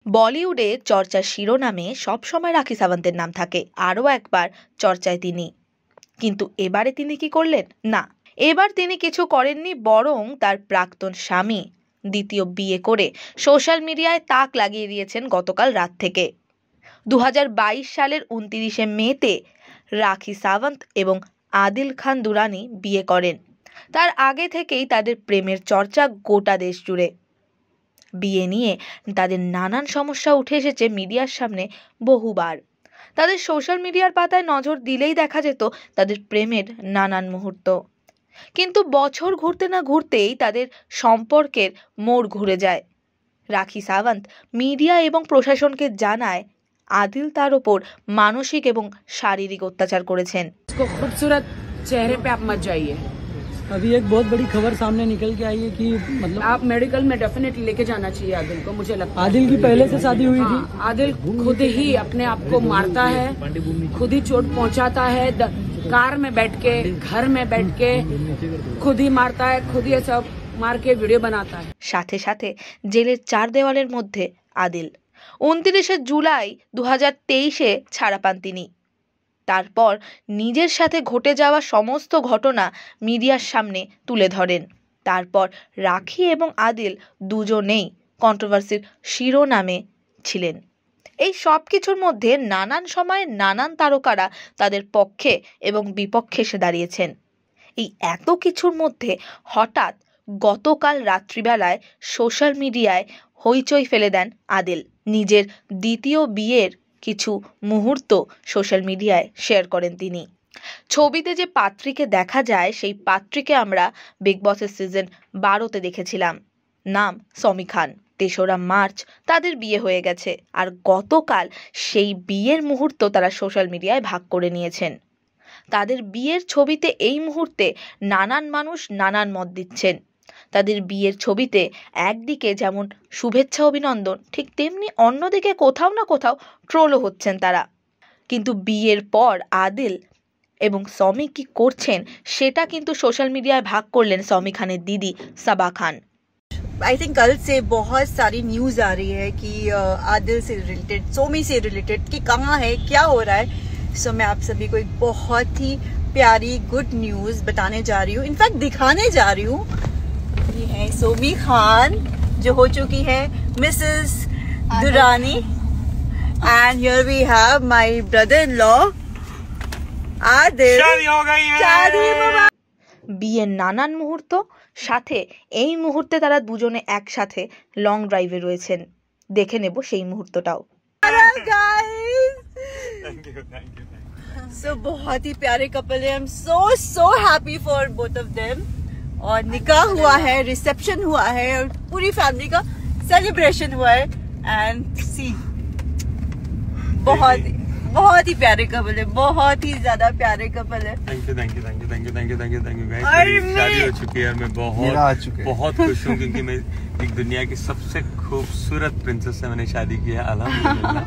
বলিউডে চর্চার শিরোনামে সবসময় রাখি সাওয়ান্তের নাম থাকে। আরও একবার চর্চায় তিনি। কিন্তু এবারে তিনি কি করলেন? না, এবার তিনি কিছু করেননি, বরং তার প্রাক্তন স্বামী দ্বিতীয় বিয়ে করে সোশ্যাল মিডিয়ায় তাক লাগিয়ে দিয়েছেন গতকাল রাত থেকে। 2022 সালের 29শে মেতে রাখি সাওয়ান্ত এবং আদিল খান দুরানি বিয়ে করেন। তার আগে থেকেই তাদের প্রেমের চর্চা গোটা দেশ জুড়ে। বিয়ে নিয়ে তাদের নানান সমস্যা উঠে এসেছে মিডিয়ার সামনে বহুবার। তাদের সোশ্যাল মিডিয়ার পাতায় নজর দিলেই দেখা যেত তাদের প্রেমের নানান মুহূর্ত। কিন্তু বছর ঘুরতে না ঘুরতেই তাদের সম্পর্কের মোড় ঘুরে যায়। রাখি সাওয়ান্ত মিডিয়া এবং প্রশাসনকে জানায় আদিল তার ওপর মানসিক এবং শারীরিক অত্যাচার করেছেন। खूबसूरत चेहरे पे आप मत जाइए। अभी एक बहुत बड़ी खबर सामने निकल के आई है कि मतलब आप मेडिकल में डेफिनेटली लेके जाना चाहिए आदिल को। मुझे लगता है आदिल की पहले से शादी हुई थी। आदिल खुद ही अपने आप को मारता है, खुद ही चोट पहुंचाता है, कार में बैठ के, घर में बैठ के खुद ही मारता है, खुद ही सब मार के वीडियो बनाता है। সাথে সাথে জেলের চার দেওয়ালের মধ্যে আদিল 29শে জুলাই 2023-এ ছাড়া পান তিনি। তারপর নিজের সাথে ঘটে যাওয়া সমস্ত ঘটনা মিডিয়ার সামনে তুলে ধরেন। তারপর রাখি এবং আদিল দুজনেই কন্ট্রোভার্সির শিরোনামে ছিলেন। এই সব কিছুর মধ্যে নানান সময়ে নানান তারকারা তাদের পক্ষে এবং বিপক্ষে এসে দাঁড়িয়েছেন। এই এত কিছুর মধ্যে হঠাৎ গতকাল রাত্রিবেলায় সোশ্যাল মিডিয়ায় হইচই ফেলে দেন আদিল। নিজের দ্বিতীয় বিয়ের কিছু মুহূর্ত সোশ্যাল মিডিয়ায় শেয়ার করেন তিনি। ছবিতে যে পাত্রীকে দেখা যায় সেই পাত্রীকে আমরা বিগ বসের সিজন 12-তে দেখেছিলাম। নাম সমি খান। 3রা মার্চ তাদের বিয়ে হয়ে গেছে, আর গতকাল সেই বিয়ের মুহূর্ত তারা সোশ্যাল মিডিয়ায় ভাগ করে নিয়েছেন। তাদের বিয়ের ছবিতে এই মুহূর্তে নানান মানুষ নানান মত দিচ্ছেন। তাদের বিয়ের ছবিতে একদিকে যেমন শুভেচ্ছা অভিনন্দন, ঠিক তেমনি অন্যদিকে কোথাও না কোথাও ট্রোলও হচ্ছেন তারা। কিন্তু বিয়ের পর আদিল এবং সমি কি করছেন সেটা কিন্তু সোশ্যাল মিডিয়ায় ভাগ করলেন সমি খানের দিদি সাবা খান। आई थिंक कल से बहुत सारी न्यूज आ रही है कि आदिल से रिलेटेड, सोमी से रिलेटेड कि कहाँ है, क्या हो रहा है। सो मैं आप सभी को एक बहुत ही प्यारी गुड न्यूज बताने जा रही हूँ, इनफैक्ट दिखाने जा रही हूँ। ये है सोमी खान जो हो चुकी है Mrs Durrani, and here we have my brother in law Adil. शादी हो गई है। शादी मुबारक। বিয়ের নানান মুহূর্ত, সাথে এই মুহূর্তে তারা দুজনে একসাথে লং ড্রাইভে রয়েছেন। দেখে নেব সেই মুহূর্তটাও। सो बहुत ही प्यारे कपल है। I am so happy for both of them. और निकाह हुआ है, रिसेप्शन हुआ है, और पूरी फैमिली का सेलिब्रेशन हुआ है। एंड सी बहुत ही प्यारे कपल है, बहुत ही ज्यादा प्यारे कपल है। Thank you guys. शादी हो चुकी है, मैं बहुत खुश हूँ क्योंकि मैं एक दुनिया की सबसे खूबसूरत प्रिंसेस से मैंने शादी की है, अल्हम्दुलिल्लाह।